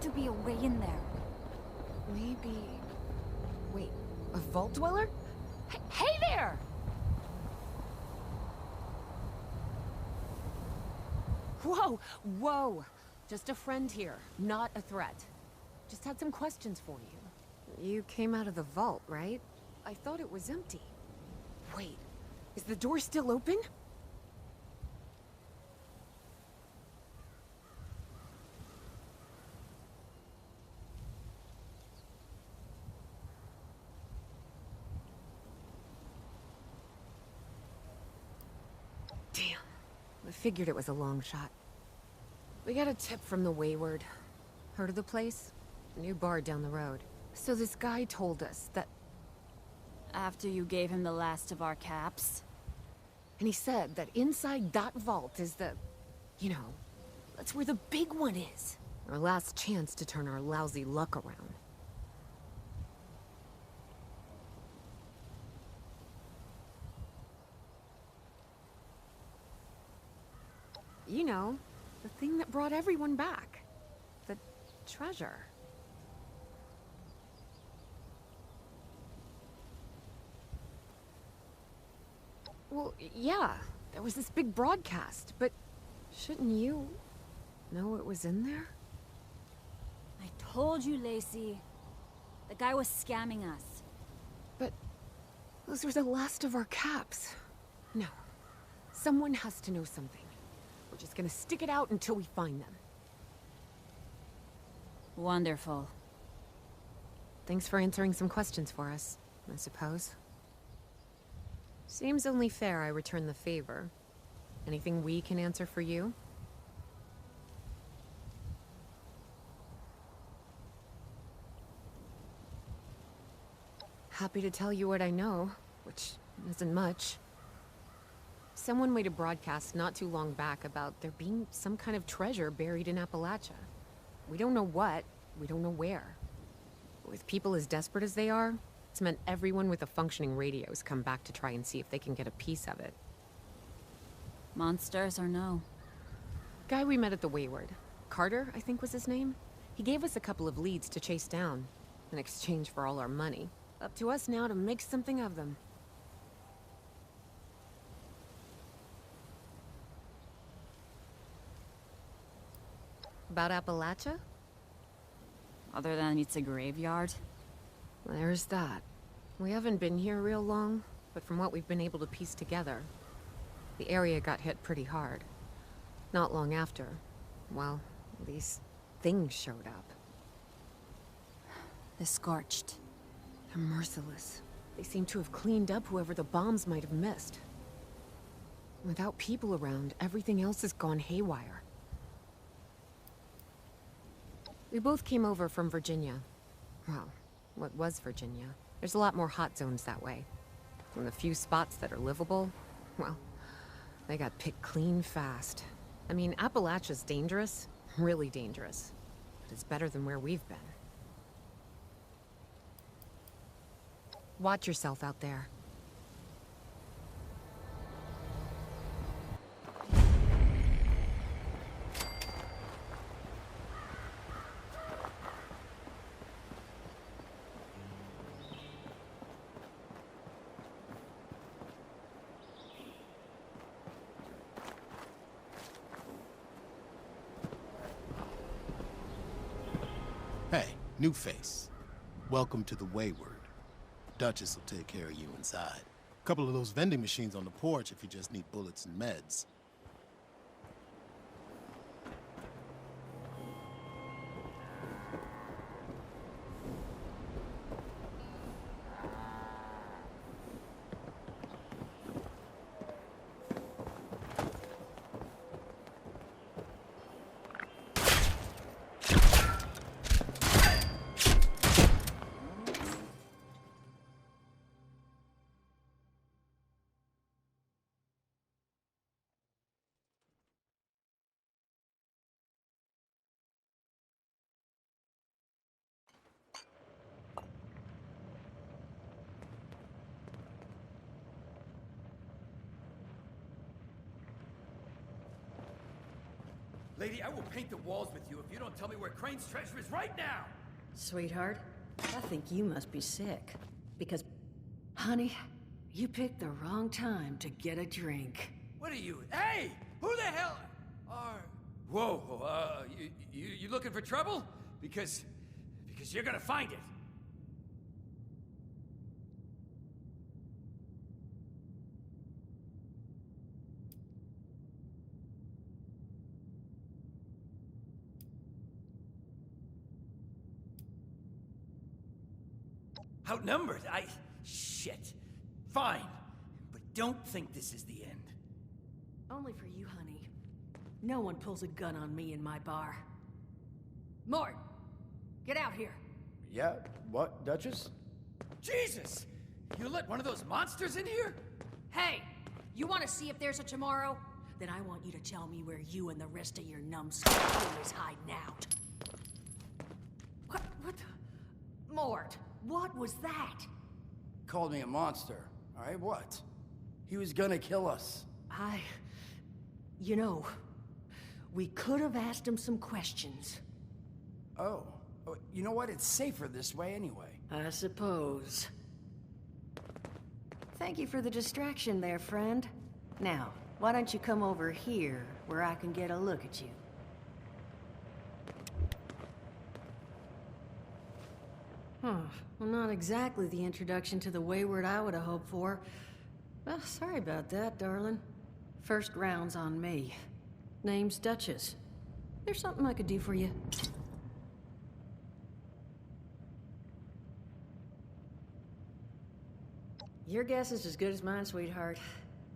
to be a way in there. Maybe... Wait, a vault dweller? Hey there! Whoa, whoa! Just a friend here, not a threat. Just had some questions for you. You came out of the vault, right? I thought it was empty. Wait, is the door still open? Damn. I figured it was a long shot. We got a tip from the Wayward. Heard of the place? New bar down the road. So this guy told us that... After you gave him the last of our caps? And he said that inside that vault is the... You know, that's where the big one is. Our last chance to turn our lousy luck around. You know, the thing that brought everyone back. The treasure. Well, yeah, there was this big broadcast, but shouldn't you know it was in there? I told you, Lacey. The guy was scamming us. But those were the last of our caps. No, someone has to know something. We're just gonna stick it out until we find them. Wonderful. Thanks for answering some questions for us, I suppose. Seems only fair I return the favor. Anything we can answer for you? Happy to tell you what I know, which isn't much. Someone made a broadcast not too long back about there being some kind of treasure buried in Appalachia. We don't know what, we don't know where. With people as desperate as they are, it's meant everyone with a functioning radio has come back to try and see if they can get a piece of it. Monsters or no? Guy we met at the Wayward. Carter, I think was his name. He gave us a couple of leads to chase down, in exchange for all our money. Up to us now to make something of them. About Appalachia? Other than it's a graveyard? There's that. We haven't been here real long, but from what we've been able to piece together, the area got hit pretty hard. Not long after, well, these things showed up. The Scorched. They're merciless. They seem to have cleaned up whoever the bombs might have missed. Without people around, everything else has gone haywire. We both came over from Virginia. Well, what was Virginia? There's a lot more hot zones that way. And the few spots that are livable, well, they got picked clean fast. I mean, Appalachia's dangerous, really dangerous. But it's better than where we've been. Watch yourself out there. Hey, new face. Welcome to the Wayward. Duchess will take care of you inside. Couple of those vending machines on the porch if you just need bullets and meds. Lady, I will paint the walls with you if you don't tell me where Crane's treasure is right now! Sweetheart, I think you must be sick. Because, honey, you picked the wrong time to get a drink. What are you? Hey! Who the hell are... Whoa, you looking for trouble? Because you're gonna find it. Outnumbered? Shit. Fine. But don't think this is the end. Only for you, honey. No one pulls a gun on me in my bar. Mort! Get out here! Yeah? What, Duchess? Jesus! You let one of those monsters in here? Hey! You want to see if there's a tomorrow? Then I want you to tell me where you and the rest of your numbskull crew is hiding out. What the... Mort, what was that? Called me a monster. Alright, what? He was gonna kill us. You know, we could have asked him some questions. Oh. You know what? It's safer this way anyway. I suppose. Thank you for the distraction there, friend. Now, why don't you come over here, where I can get a look at you? Well, not exactly the introduction to the Wayward I would have hoped for. Well, sorry about that, darling. First round's on me. Name's Duchess. There's something I could do for you. Your guess is as good as mine, sweetheart.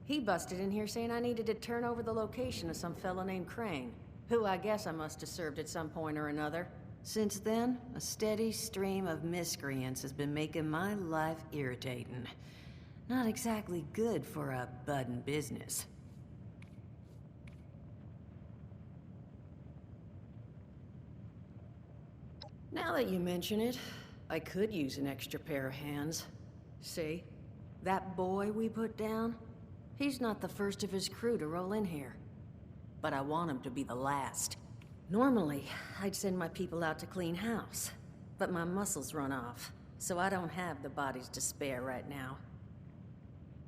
He busted in here saying I needed to turn over the location of some fellow named Crane, who I guess I must have served at some point or another. Since then, a steady stream of miscreants has been making my life irritating. Not exactly good for a budding business. Now that you mention it, I could use an extra pair of hands. See? That boy we put down? He's not the first of his crew to roll in here. But I want him to be the last. Normally, I'd send my people out to clean house. But my muscles run off, so I don't have the bodies to spare right now.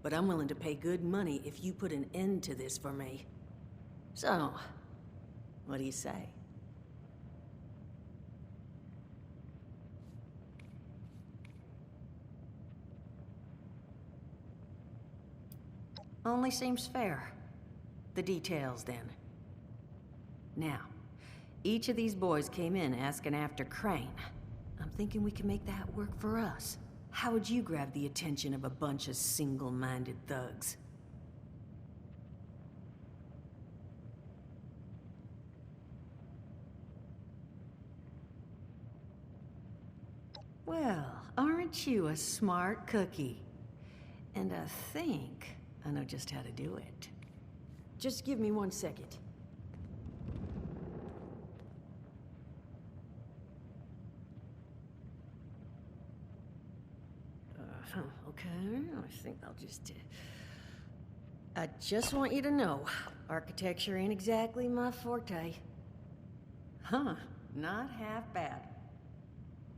But I'm willing to pay good money if you put an end to this for me. So, what do you say? Only seems fair. The details, then. Now, each of these boys came in asking after Crane. I'm thinking we can make that work for us. How would you grab the attention of a bunch of single-minded thugs? Well, aren't you a smart cookie? And I think I know just how to do it. Just give me 1 second. Okay, I think I'll just... I just want you to know, architecture ain't exactly my forte. Huh, not half bad.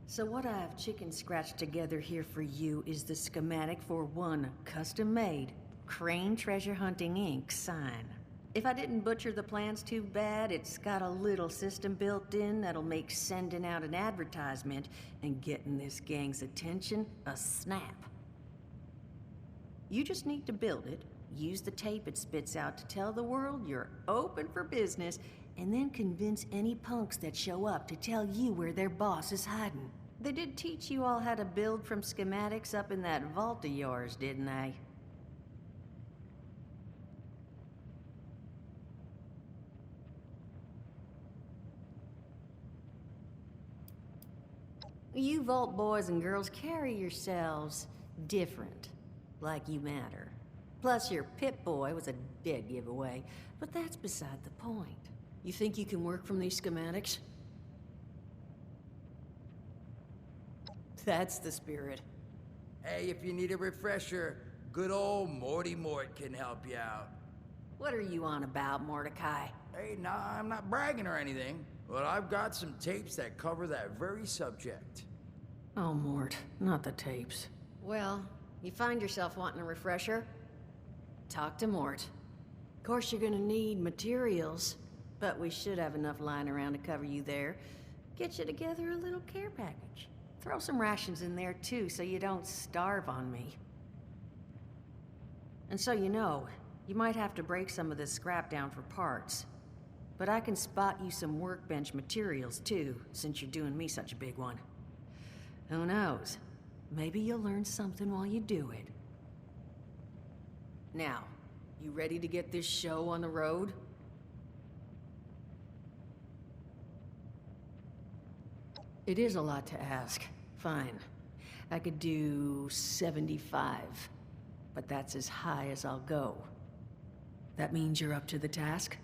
So what I've chicken scratched together here for you is the schematic for one custom-made Crane Treasure Hunting Inc. sign. If I didn't butcher the plans too bad, it's got a little system built in that'll make sending out an advertisement and getting this gang's attention a snap. You just need to build it, use the tape it spits out to tell the world you're open for business, and then convince any punks that show up to tell you where their boss is hiding. They did teach you all how to build from schematics up in that vault of yours, didn't they? You vault boys and girls carry yourselves different, like you matter. Plus your Pip-Boy was a dead giveaway, but that's beside the point. You think you can work from these schematics? That's the spirit. Hey, if you need a refresher, good old Morty Mort can help you out. What are you on about, Mordecai? Hey, nah, I'm not bragging or anything, but I've got some tapes that cover that very subject. Oh, Mort, not the tapes. Well, you find yourself wanting a refresher? Talk to Mort. Of course you're gonna need materials, but we should have enough lying around to cover you there. Get you together a little care package. Throw some rations in there too, so you don't starve on me. And so you know, you might have to break some of this scrap down for parts. But I can spot you some workbench materials too, since you're doing me such a big one. Who knows? Maybe you'll learn something while you do it. Now, you ready to get this show on the road? It is a lot to ask. Fine. I could do 75. But that's as high as I'll go. That means you're up to the task?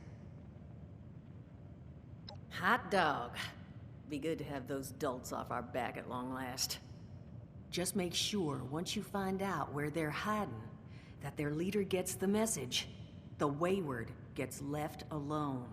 Hot dog. Be good to have those dolts off our back at long last. Just make sure, once you find out where they're hiding, that their leader gets the message. The wayward gets left alone.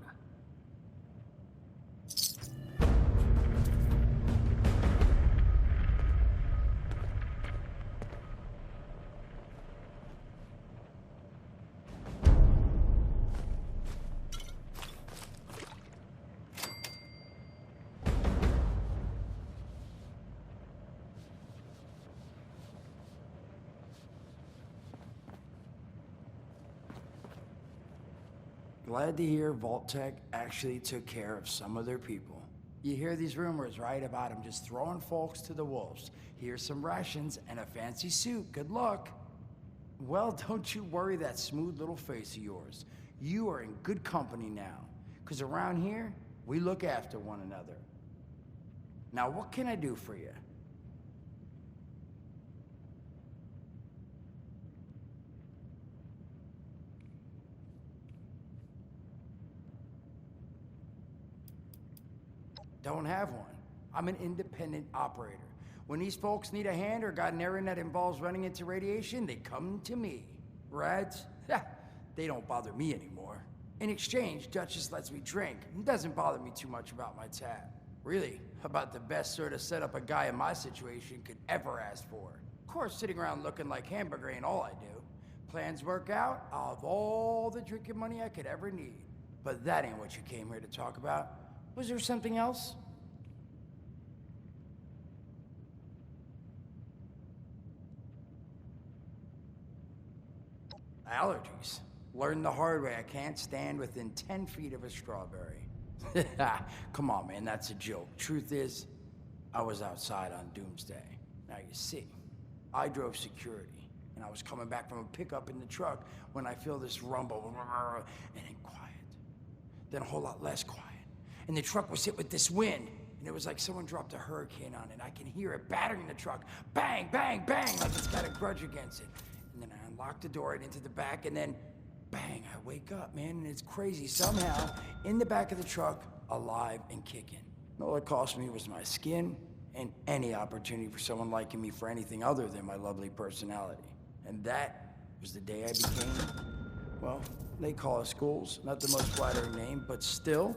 Glad to hear Vault-Tec actually took care of some of their people. You hear these rumors, right, about them just throwing folks to the wolves. Here's some rations and a fancy suit. Good luck. Well, don't you worry that smooth little face of yours. You are in good company now. Because around here, we look after one another. Now, what can I do for you? Don't have one. I'm an independent operator. When these folks need a hand or got an errand that involves running into radiation, they come to me. Rads? They don't bother me anymore. In exchange, Duchess lets me drink and doesn't bother me too much about my tab. Really, about the best sort of setup a guy in my situation could ever ask for. Of course, sitting around looking like hamburger ain't all I do. Plans work out, I'll have all the drinking money I could ever need. But that ain't what you came here to talk about. Was there something else? Allergies. Learned the hard way. I can't stand within 10 feet of a strawberry. Come on, man, that's a joke. Truth is, I was outside on Doomsday. Now you see, I drove security, and I was coming back from a pickup in the truck when I feel this rumble, and then quiet. Then a whole lot less quiet. And the truck was hit with this wind, and it was like someone dropped a hurricane on it. I can hear it battering the truck. Bang, bang, bang, like it's got a grudge against it. And then I unlocked the door and into the back, and then bang, I wake up, man, and it's crazy. Somehow, in the back of the truck, alive and kicking. All it cost me was my skin and any opportunity for someone liking me for anything other than my lovely personality. And that was the day I became, well, they call us ghouls. Not the most flattering name, but still,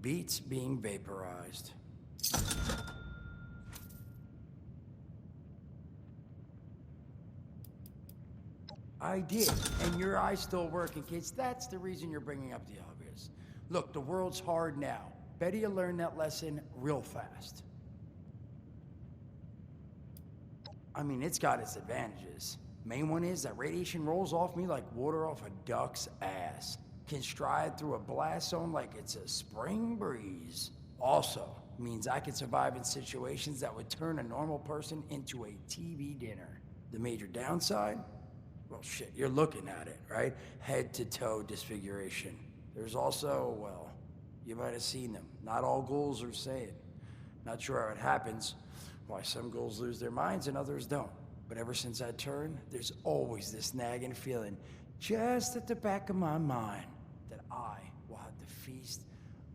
beats being vaporized. I did, and your eyes still working, kids. That's the reason you're bringing up the obvious. Look, the world's hard now. Better you learn that lesson real fast. I mean, it's got its advantages. Main one is that radiation rolls off me like water off a duck's ass. Can stride through a blast zone like it's a spring breeze. Also, means I can survive in situations that would turn a normal person into a TV dinner. The major downside? Well, shit, you're looking at it, right? Head to toe disfiguration. There's also, well, you might have seen them. Not all ghouls are sane. Not sure how it happens, why some ghouls lose their minds and others don't. But ever since I turned, there's always this nagging feeling just at the back of my mind that I will have to feast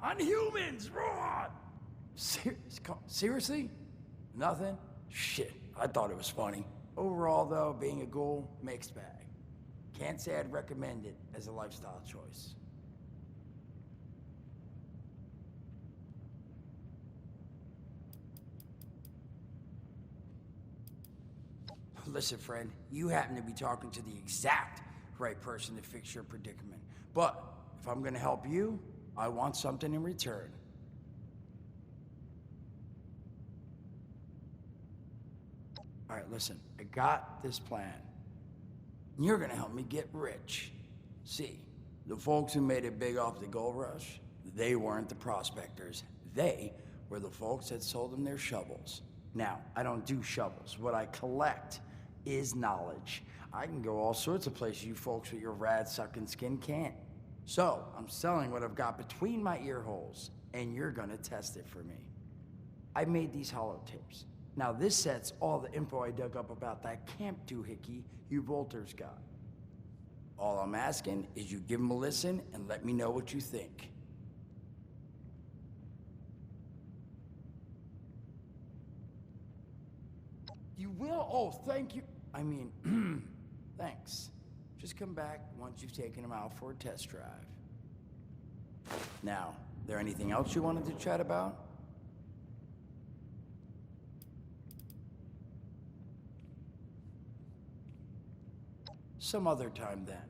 on humans. Raw! Seriously? Nothing? Shit, I thought it was funny. Overall, though, being a ghoul, mixed bag. Can't say I'd recommend it as a lifestyle choice. Listen, friend, you happen to be talking to the exact right person to fix your predicament. But if I'm gonna help you, I want something in return. All right, listen, I got this plan. You're gonna help me get rich. See, the folks who made it big off the gold rush, they weren't the prospectors. They were the folks that sold them their shovels. Now, I don't do shovels. What I collect is knowledge. I can go all sorts of places you folks with your rad-sucking skin can't. So, I'm selling what I've got between my ear holes, and you're gonna test it for me. I made these holotapes. Now, this set's all the info I dug up about that camp doohickey you Volters got. All I'm asking is you give them a listen and let me know what you think. You will? Oh, thank you. I mean, thanks. Just come back once you've taken them out for a test drive. Now, there anything else you wanted to chat about? Some other time then.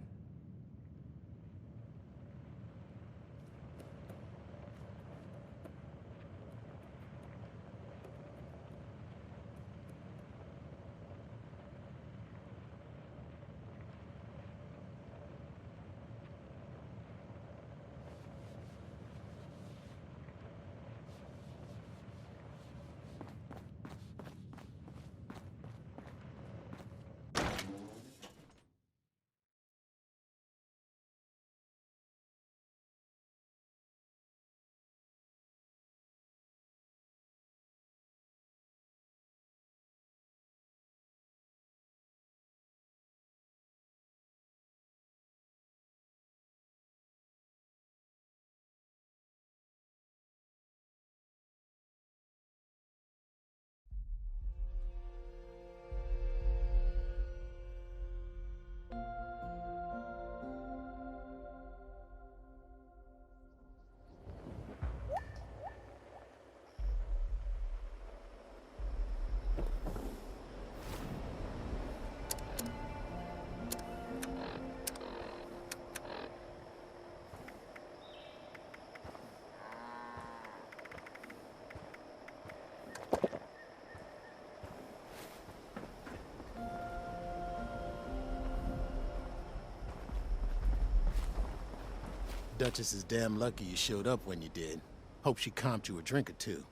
Duchess is damn lucky you showed up when you did. Hope she comped you a drink or two.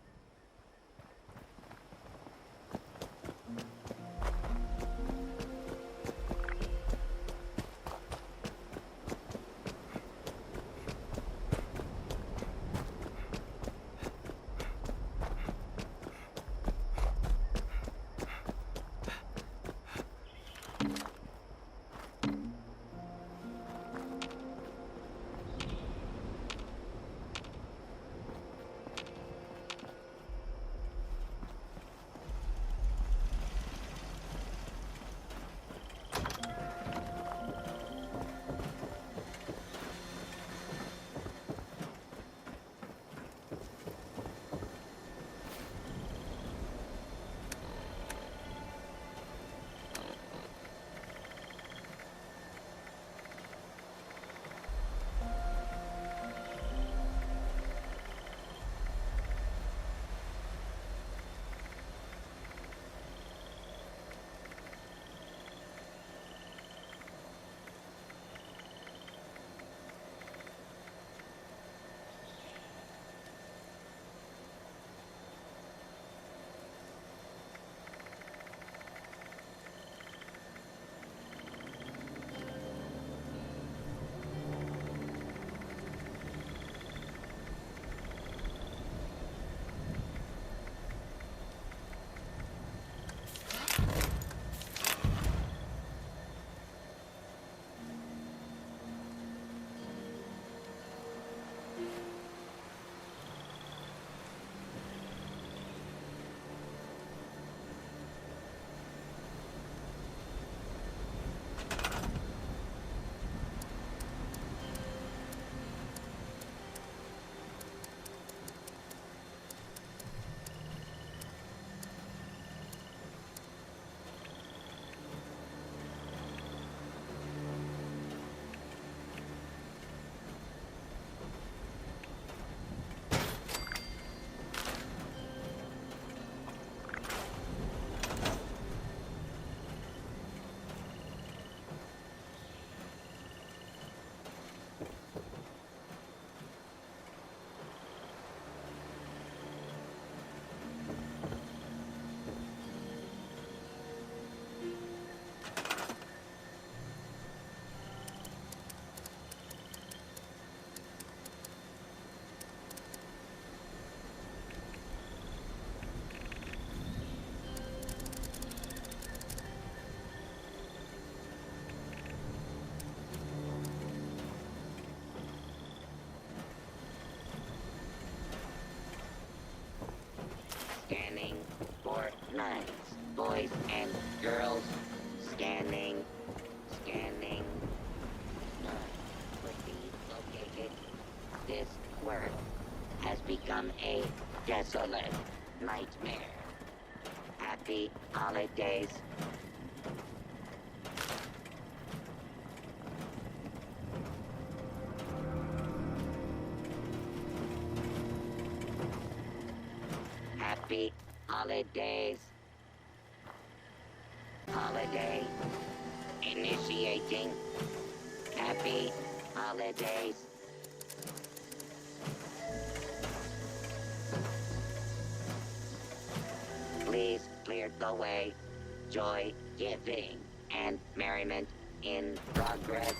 a desolate nightmare. Happy holidays. Happy holidays. Holiday. Initiating. Happy holidays. Please clear the way. Joy giving and merriment in progress.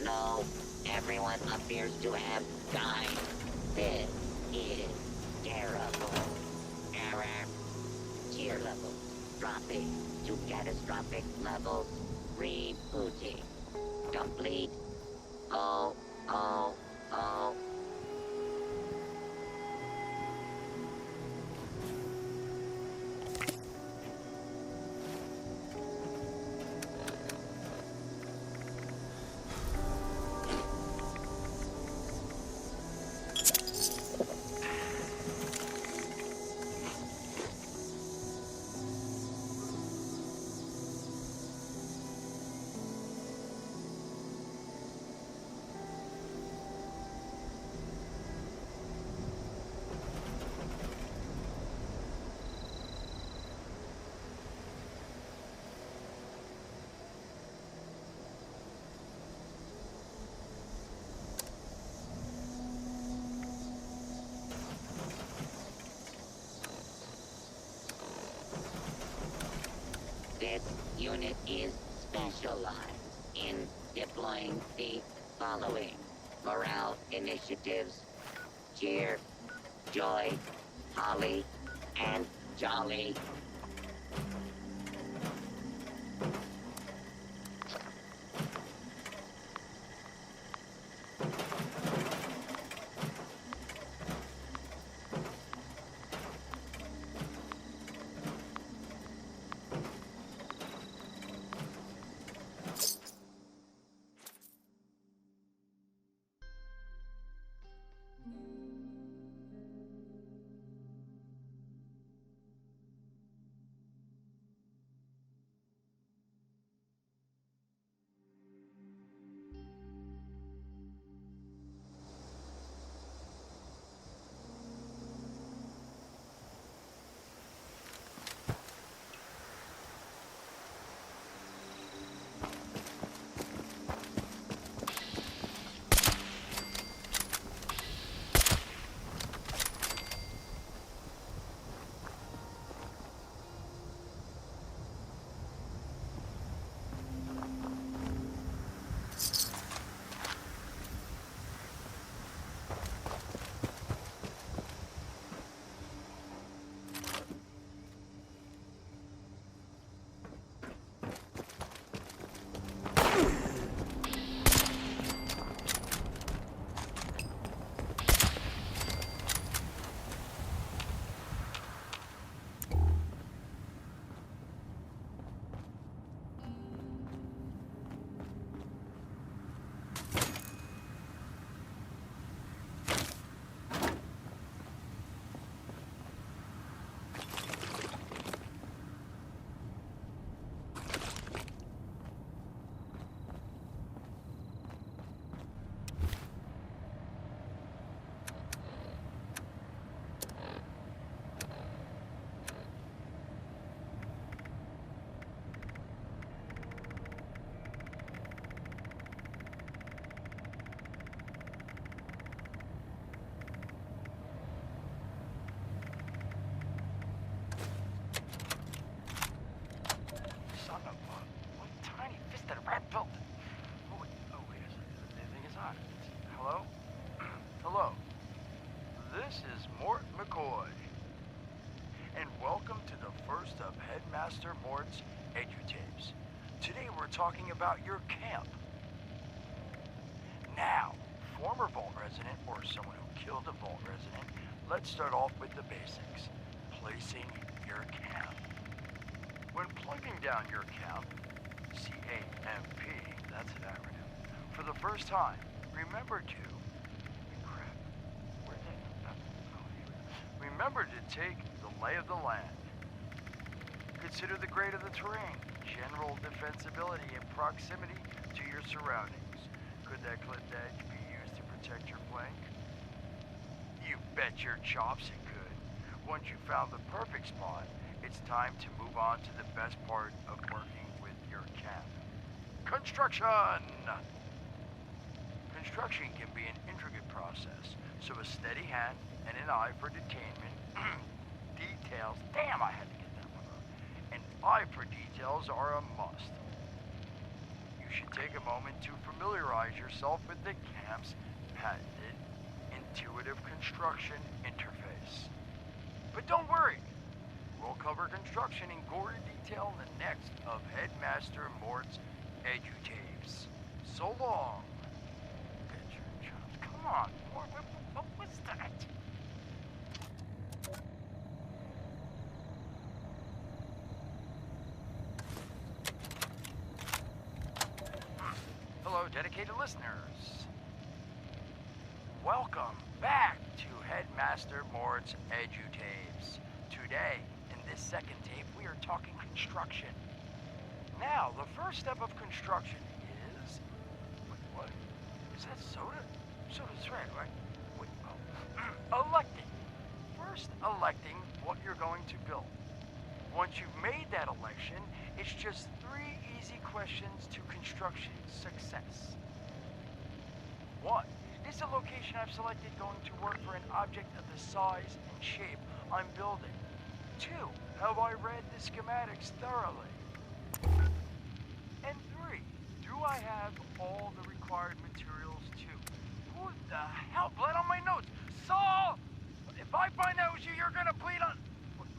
No, everyone appears to have died. This is terrible. Error. Cheer level dropping to catastrophic levels. Rebooting. Complete. Oh. This unit is specialized in deploying the following morale initiatives: cheer, joy, holly, and jolly. Headmaster Mort's edutapes. Today we're talking about your camp. Now, former Vault resident or someone who killed a Vault resident, let's start off with the basics. Placing your camp. When plugging down your camp, C-A-M-P, that's an acronym, for the first time, remember to... Crap. Where did remember to take the lay of the land. Consider the grade of the terrain, general defensibility, and proximity to your surroundings. Could that clipped edge be used to protect your flank? You bet your chops it could. Once you found the perfect spot, it's time to move on to the best part of working with your camp. Construction! Construction can be an intricate process, so a steady hand and an eye for detainment, details, damn, I had to get that one up. An eye for details are a must. You should take a moment to familiarize yourself with the camp's patented intuitive construction interface. But don't worry, we'll cover construction in gory detail in the next of Headmaster Mort's edutapes. So long. Come on, what was that? Hello, dedicated listeners. Welcome back to Headmaster Mort's edutapes. Today, in this second tape, we are talking construction. Now, the first step of construction is... Wait, what? Is that soda? Soda's red, right? Wait, oh. Electing. First, electing what you're going to build. Once you've made that election, it's just 3 easy questions to construction success. 1. Is the location I've selected going to work for an object of the size and shape I'm building? 2. Have I read the schematics thoroughly? And 3. Do I have all the required materials too? Who the hell bled on my notes? Saul! If I find out it was you, you're gonna bleed on...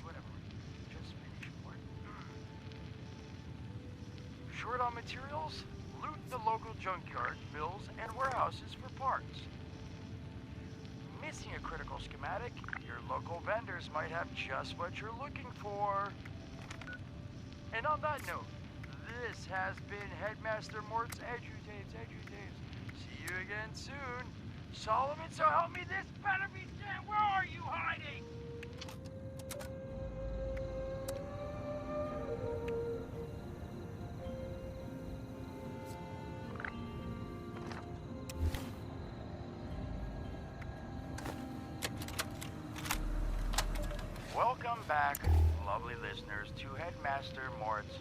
Whatever. Just finish work. Short on materials? Loot the local junkyard, mills, and warehouses for parts. Missing a critical schematic? Your local vendors might have just what you're looking for. And on that note, this has been Headmaster Mort's edutapes. See you again soon. Solomon, so help me, this better be Sam. Where are you hiding? Welcome back, lovely listeners, to Headmaster Mort's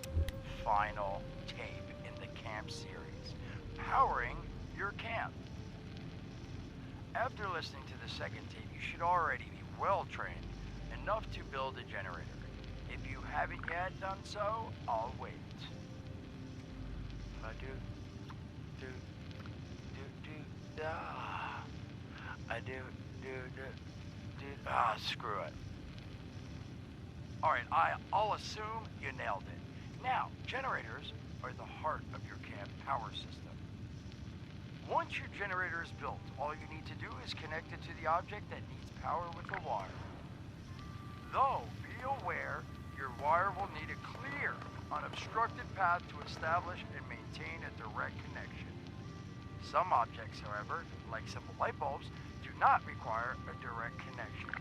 final tape in the camp series, Powering Your Camp. After listening to the second tape, you should already be well trained enough to build a generator. If you haven't yet done so, I'll wait. Screw it. Alright, I'll assume you nailed it. Now, generators are the heart of your camp power system. Once your generator is built, all you need to do is connect it to the object that needs power with a wire. Though, be aware, your wire will need a clear, unobstructed path to establish and maintain a direct connection. Some objects, however, like simple light bulbs, do not require a direct connection.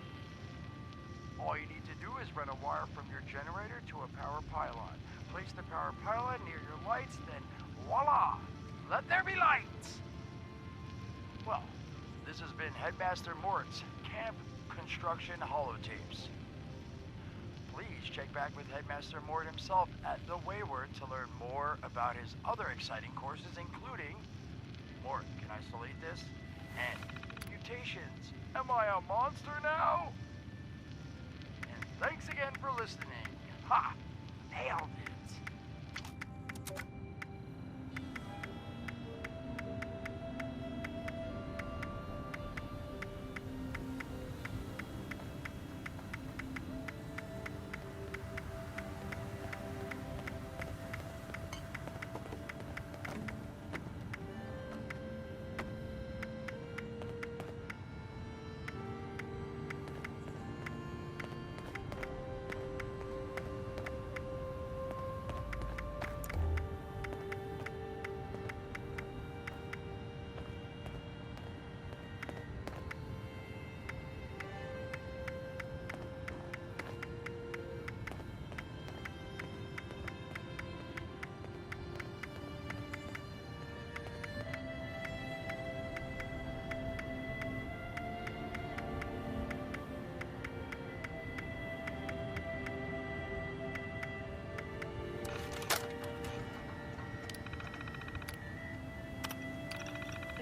All you need to do is run a wire from your generator to a power pylon. Place the power pylon near your lights, then voila! Let there be lights! Well, this has been Headmaster Mort's Camp Construction Holotapes. Please check back with Headmaster Mort himself at the Wayward to learn more about his other exciting courses, including Mort, can I still eat this? And mutations. Am I a monster now? And thanks again for listening. Ha! Nailed it.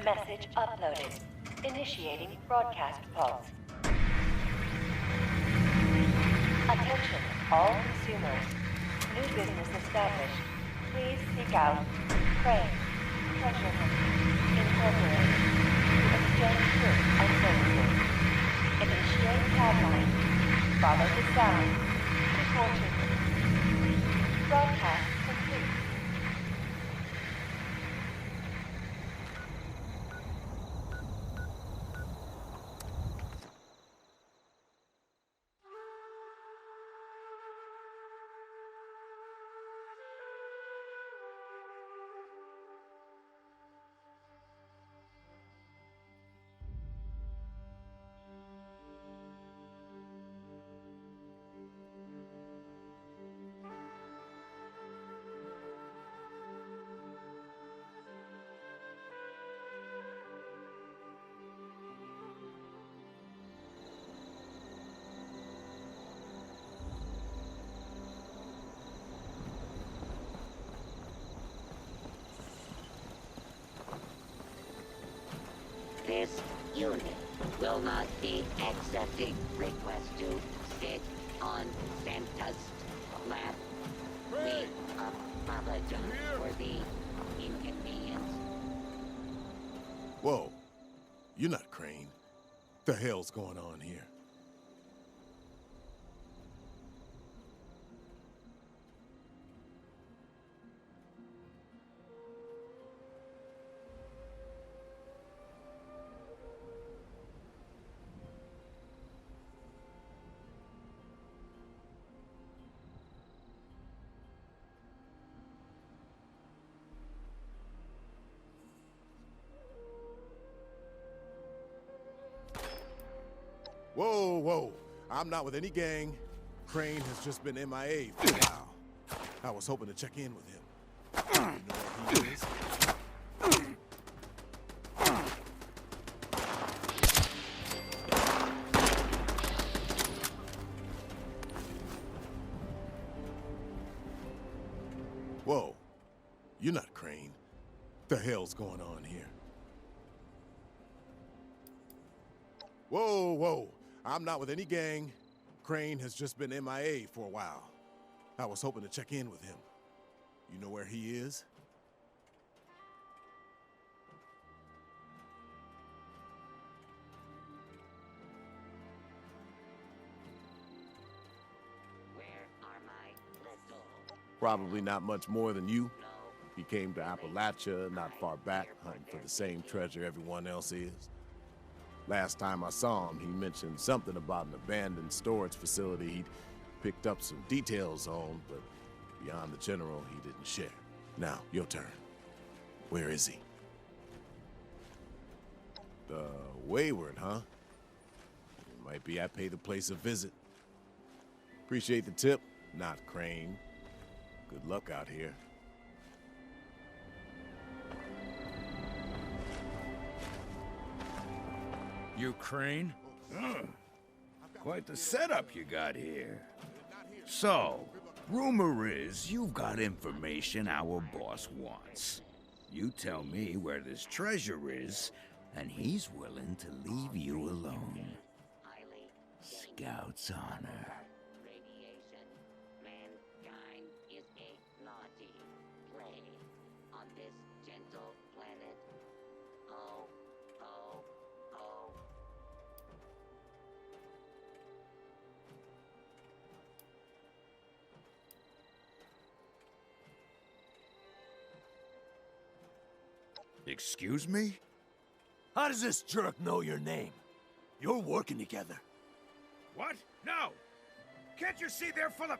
Message uploaded. Initiating broadcast pulse. Attention, all consumers. New business established. Please seek out Crane Treasure Hunt Incorporated to exchange goods and services. Initiate tagline. Follow the sound to fortune. Broadcast complete. This unit will not be accepting requests to sit on Santa's lap. We apologize for the inconvenience. Whoa. You're not Crane. The hell's going on here? Whoa, whoa. I'm not with any gang. Crane has just been MIA for a while. I was hoping to check in with him. You know where he is? Whoa. You're not Crane. The hell's going on here? Whoa, whoa. I'm not with any gang. Crane has just been MIA for a while. I was hoping to check in with him. You know where he is? Where are my little? Probably not much more than you. He came to Appalachia not far back, hunting for the same treasure everyone else is. Last time I saw him, he mentioned something about an abandoned storage facility he'd picked up some details on, but beyond the general, he didn't share. Now, your turn. Where is he? The Wayward, huh? It might be I pay the place a visit. Appreciate the tip, not Crane. Good luck out here. You Crane? Quite the setup you got here. So, rumor is you've got information our boss wants. You tell me where this treasure is, and he's willing to leave you alone. Scout's honor. Radiation. Mankind is a naughty play on this gentle planet. Oh, oh, oh. Excuse me? How does this jerk know your name? You're working together. What? No! Can't you see they're full of...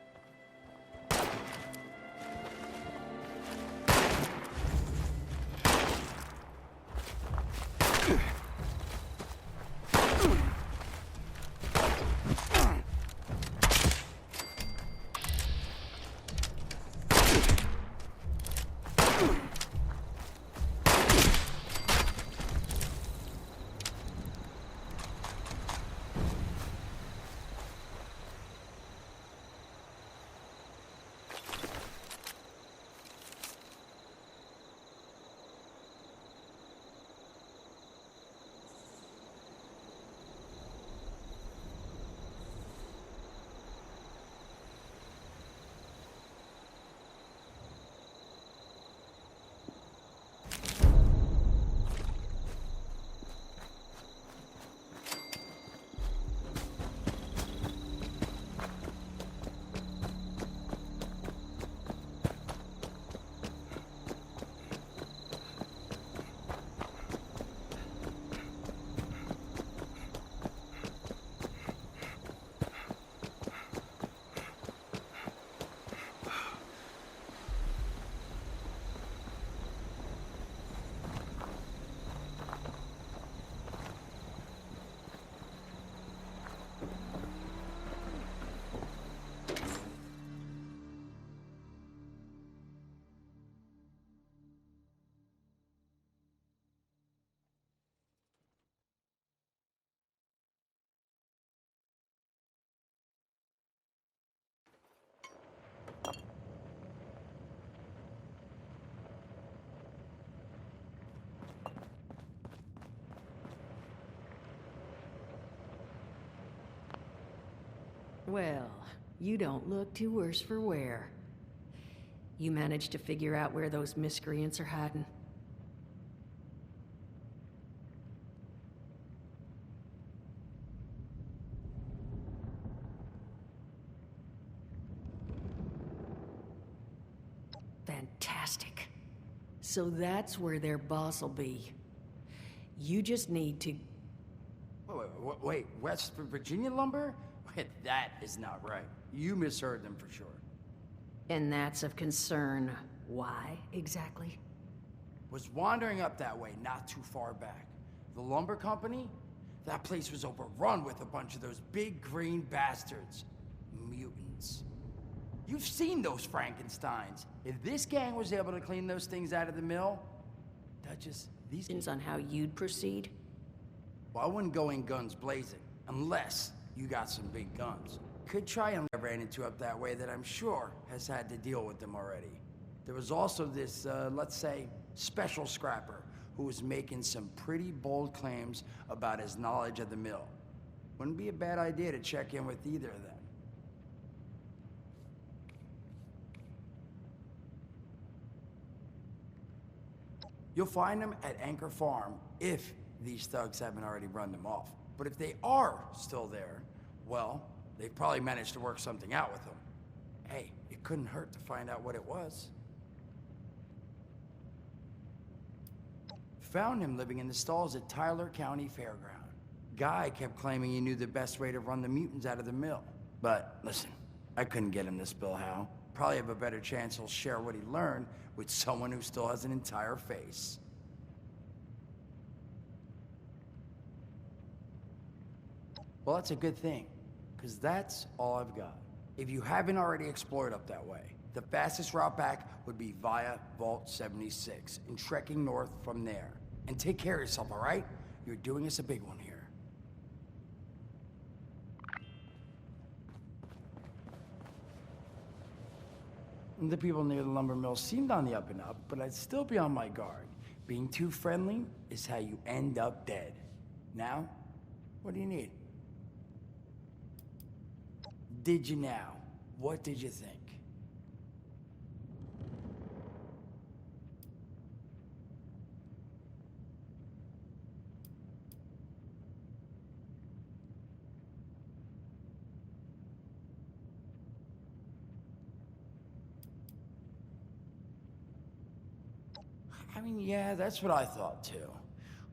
Well, you don't look too worse for wear. You managed to figure out where those miscreants are hiding? Fantastic. So that's where their boss will be. You just need to... Wait, West Virginia lumber? That is not right. You misheard them for sure. And that's of concern. Why, exactly? Was wandering up that way not too far back. The lumber company? That place was overrun with a bunch of those big green bastards. Mutants. You've seen those Frankensteins. If this gang was able to clean those things out of the mill, Duchess, these... Depends on how you'd proceed. Well, I wouldn't go in guns blazing, unless you got some big guns. Could try and I ran into up that way that I'm sure has had to deal with them already. There was also this, let's say, special scrapper who was making some pretty bold claims about his knowledge of the mill. Wouldn't be a bad idea to check in with either of them. You'll find them at Anchor Farm if these thugs haven't already run them off. But if they are still there, well, they've probably managed to work something out with them. Hey, it couldn't hurt to find out what it was. Found him living in the stalls at Tyler County Fairground. Guy kept claiming he knew the best way to run the mutants out of the mill. But listen, I couldn't get him to spill how. Probably have a better chance he'll share what he learned with someone who still has an entire face. Well, that's a good thing, because that's all I've got. If you haven't already explored up that way, the fastest route back would be via Vault 76 and trekking north from there. And take care of yourself, all right? You're doing us a big one here. The people near the lumber mill seemed on the up and up, but I'd still be on my guard. Being too friendly is how you end up dead. Now, what do you need? Did you now? What did you think? I mean, yeah, that's what I thought too.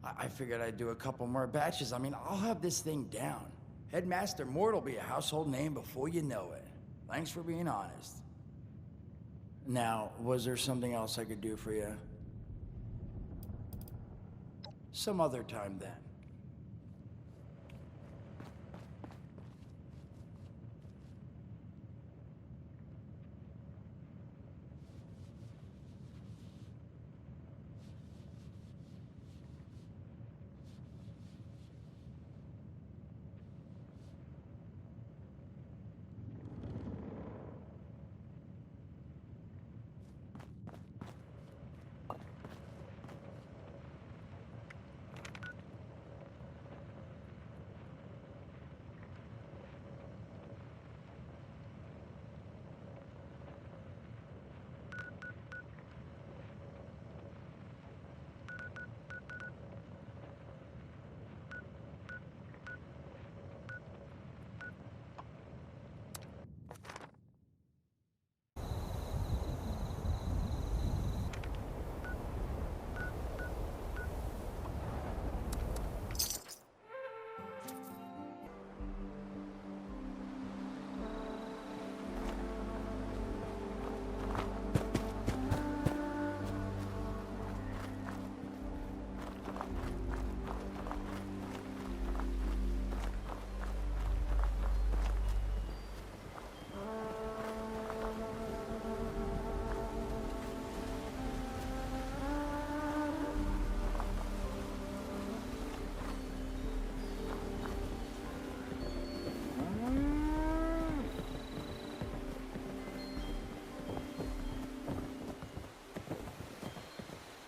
I figured I'd do a couple more batches. I mean, I'll have this thing down. Headmaster Mort will be a household name before you know it. Thanks for being honest. Now, was there something else I could do for you? Some other time then.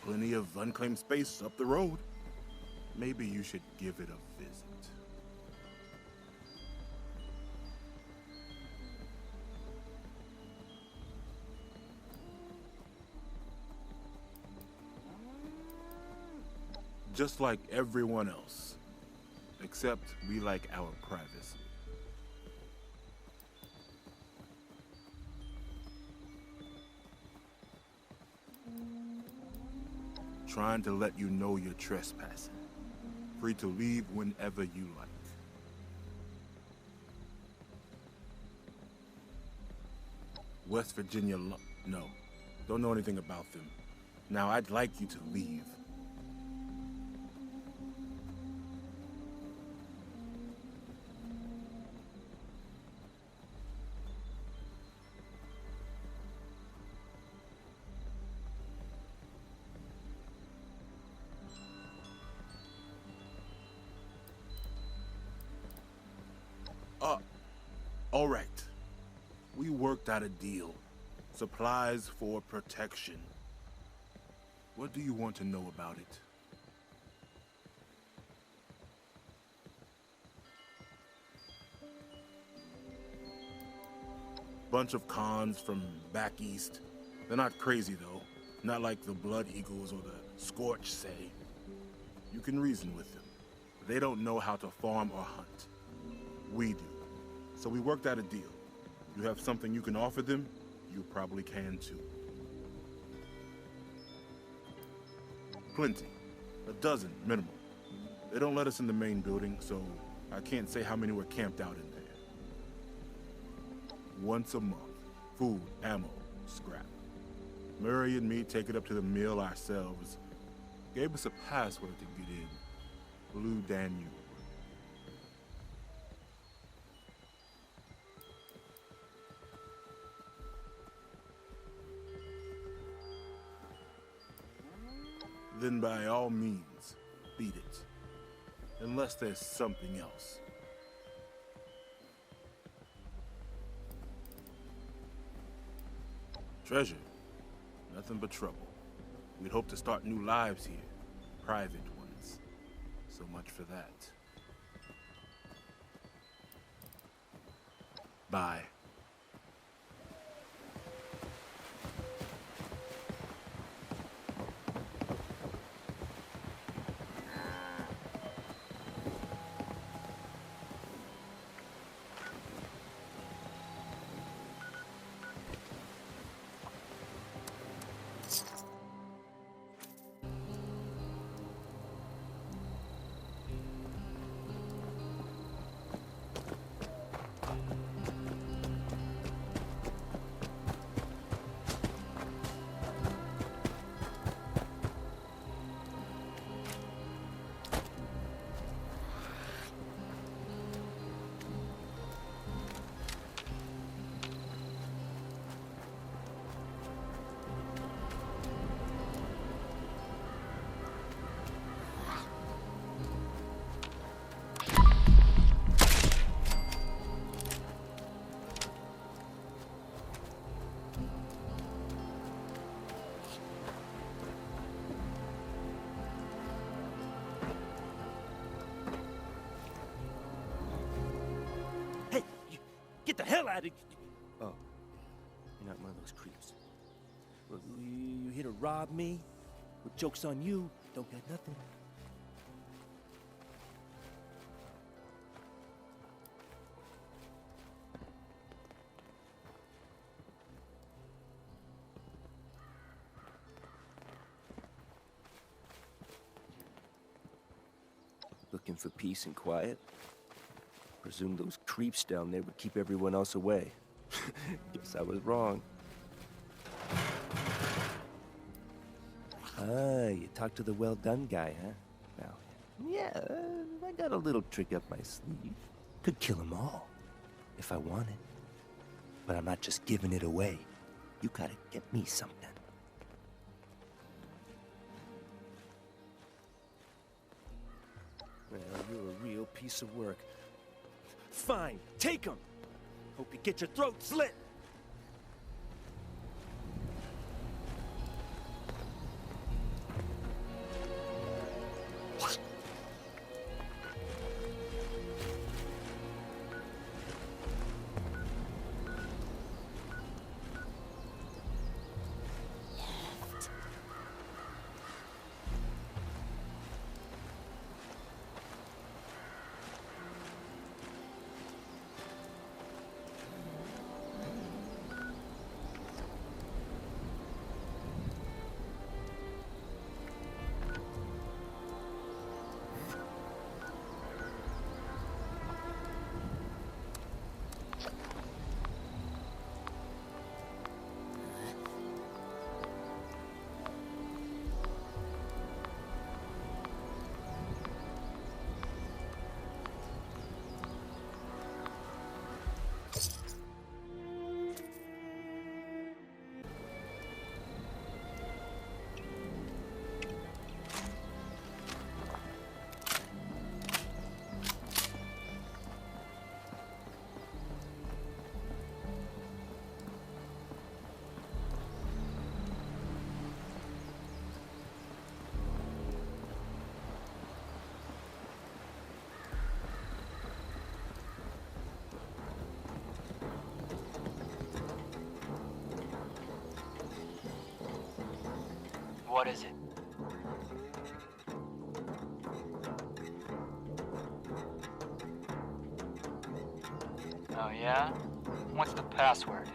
Plenty of unclaimed space up the road. Maybe you should give it a visit. just like everyone else. Except we like our privacy. Trying to let you know you're trespassing. Free to leave whenever you like. West Virginia no. Don't know anything about them. Now, I'd like you to leave. All right. We worked out a deal. Supplies for protection. What do you want to know about it? Bunch of cons from back east. They're not crazy, though. Not like the Blood Eagles or the Scorch say. You can reason with them. They don't know how to farm or hunt. We do. So we worked out a deal. You have something you can offer them, you probably can too. Plenty. A dozen, minimum. They don't let us in the main building, so I can't say how many were camped out in there. Once a month. Food, ammo, scrap. Murray and me take it up to the mill ourselves. Gave us a password to get in. Blue Danube. Then by all means, beat it. Unless there's something else. Treasure. Nothing but trouble. We'd hope to start new lives here. Private ones. So much for that. Bye. Get the hell out of... Oh, you're not one of those creeps. Well, you here to rob me? Well, joke's on you. Don't get nothing. Looking for peace and quiet? Presume those creeps down there would keep everyone else away. Guess I was wrong. Ah, you talked to the well-done guy, huh? Well, yeah, I got a little trick up my sleeve. Could kill them all, if I wanted. But I'm not just giving it away. You gotta get me something. Well, you're a real piece of work. Fine, take him! Hope you get your throat slit! What is it? Oh yeah? What's the password?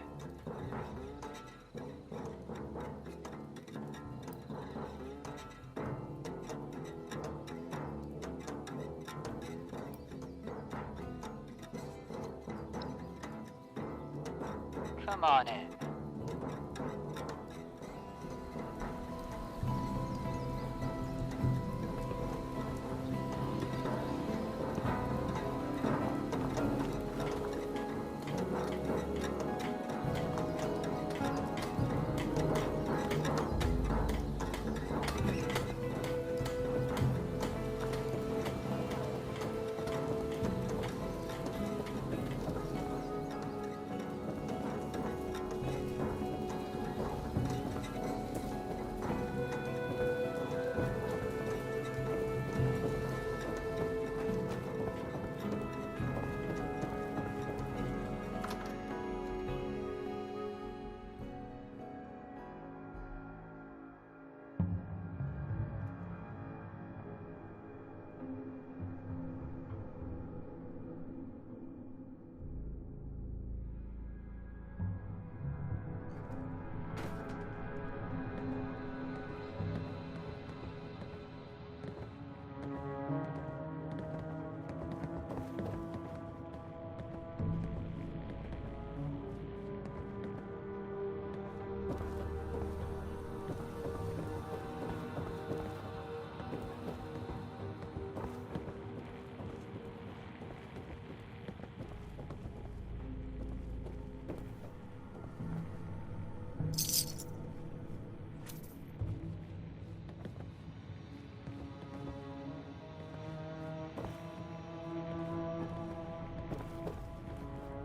Come on in.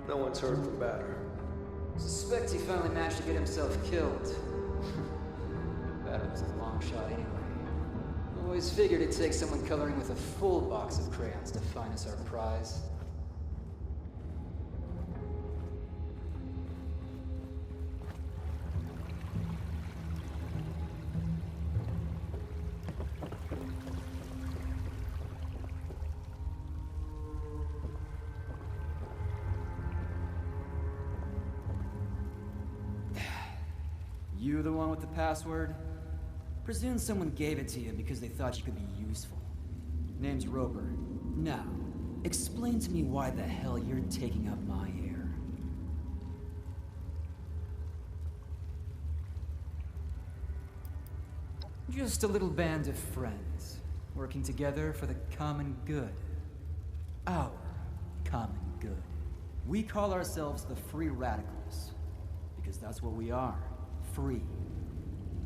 No one's heard from Batter. Suspect he finally managed to get himself killed. Batter was a long shot anyway. Always figured it'd take someone coloring with a full box of crayons to find us our prize. You the one with the password? Presume someone gave it to you because they thought you could be useful. Name's Roper. Now, explain to me why the hell you're taking up my air. Just a little band of friends, working together for the common good. Our common good. We call ourselves the Free Radicals, because that's what we are. Free.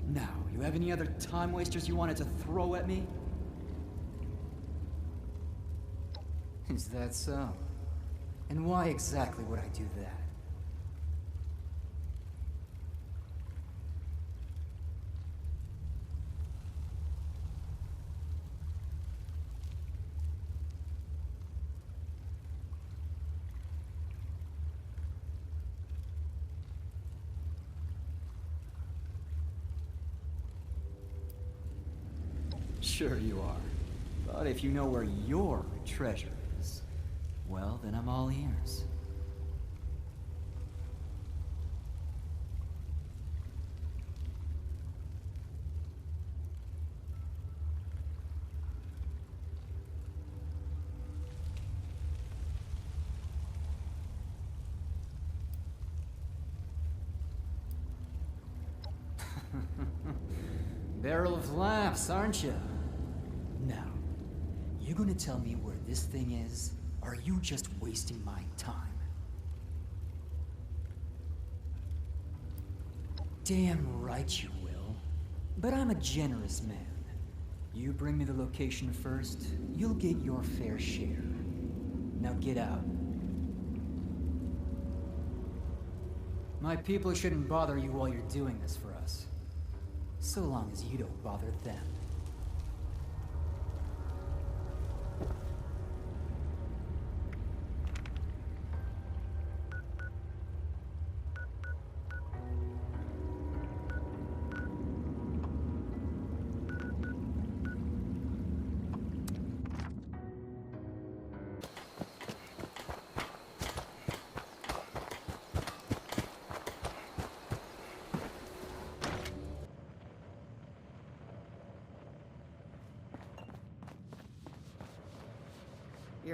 Now, you have any other time wasters you wanted to throw at me? Is that so? And why exactly would I do that? Sure you are. But if you know where your treasure is, well, then I'm all ears. Barrel of laughs, aren't you? Now, you gonna tell me where this thing is, or are you just wasting my time? Damn right you will. But I'm a generous man. You bring me the location first, you'll get your fair share. Now get out. My people shouldn't bother you while you're doing this for us. So long as you don't bother them.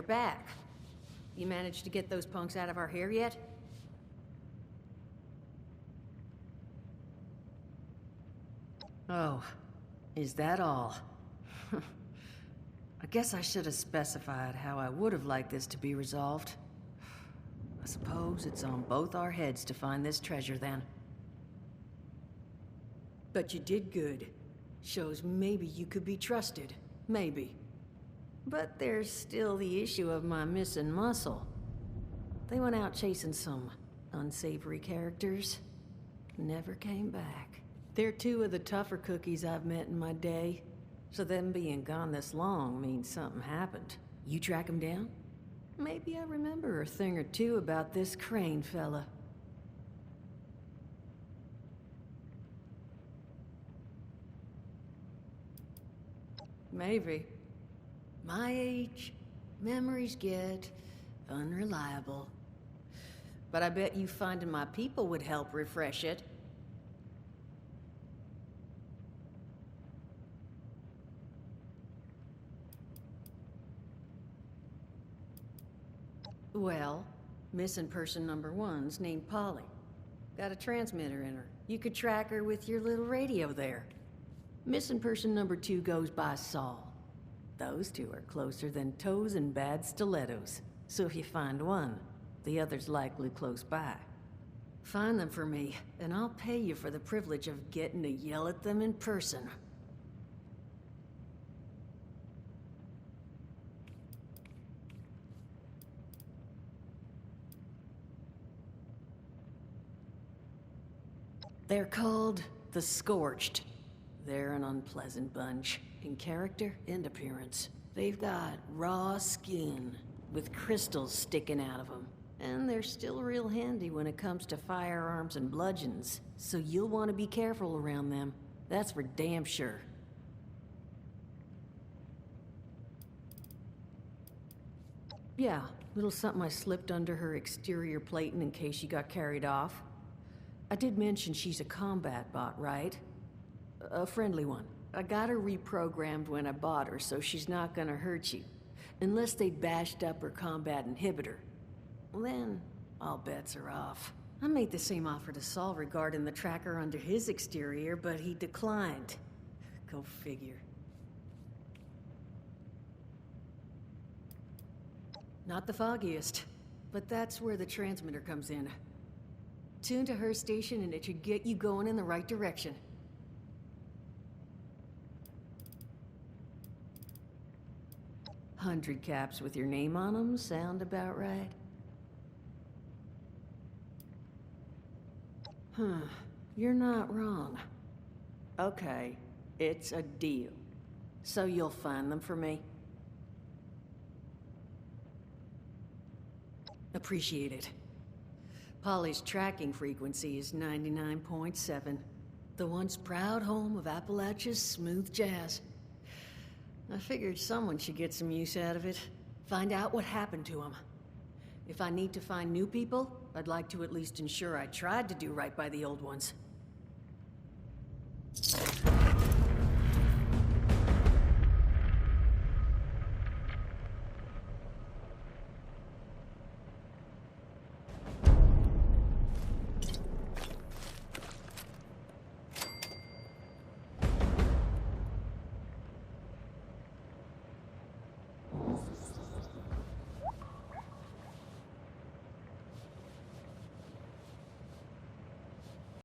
you're back. You managed to get those punks out of our hair yet? Oh, is that all? I guess I should have specified how I would have liked this to be resolved. I suppose it's on both our heads to find this treasure, then. But you did good. Shows maybe you could be trusted. Maybe. But there's still the issue of my missing muscle. They went out chasing some unsavory characters. Never came back. They're two of the tougher cookies I've met in my day. So them being gone this long means something happened. You track them down? Maybe I remember a thing or two about this Crane fella. Maybe. My age, memories get unreliable. But I bet you finding my people would help refresh it. Well, missing person number 1's named Polly. Got a transmitter in her. You could track her with your little radio there. Missing person number 2 goes by Saul. Those two are closer than toes and bad stilettos. So if you find one, the other's likely close by. Find them for me, and I'll pay you for the privilege of getting to yell at them in person. They're called the Scorched. They're an unpleasant bunch, in character and appearance. They've got raw skin, with crystals sticking out of them. And they're still real handy when it comes to firearms and bludgeons, so you'll want to be careful around them. That's for damn sure. Yeah, little something I slipped under her exterior plating in case she got carried off. I did mention she's a combat bot, right? A friendly one. I got her reprogrammed when I bought her, so she's not gonna hurt you. Unless they bashed up her combat inhibitor. Then, all bets are off. I made the same offer to Saul regarding the tracker under his exterior, but he declined. Go figure. Not the foggiest, but that's where the transmitter comes in. Tune to her station and it should get you going in the right direction. $100 caps with your name on them sound about right? You're not wrong. Okay, it's a deal. So you'll find them for me? Appreciate it. Polly's tracking frequency is 99.7. The once proud home of Appalachia's smooth jazz. I figured someone should get some use out of it. Find out what happened to them. If I need to find new people, I'd like to at least ensure I tried to do right by the old ones.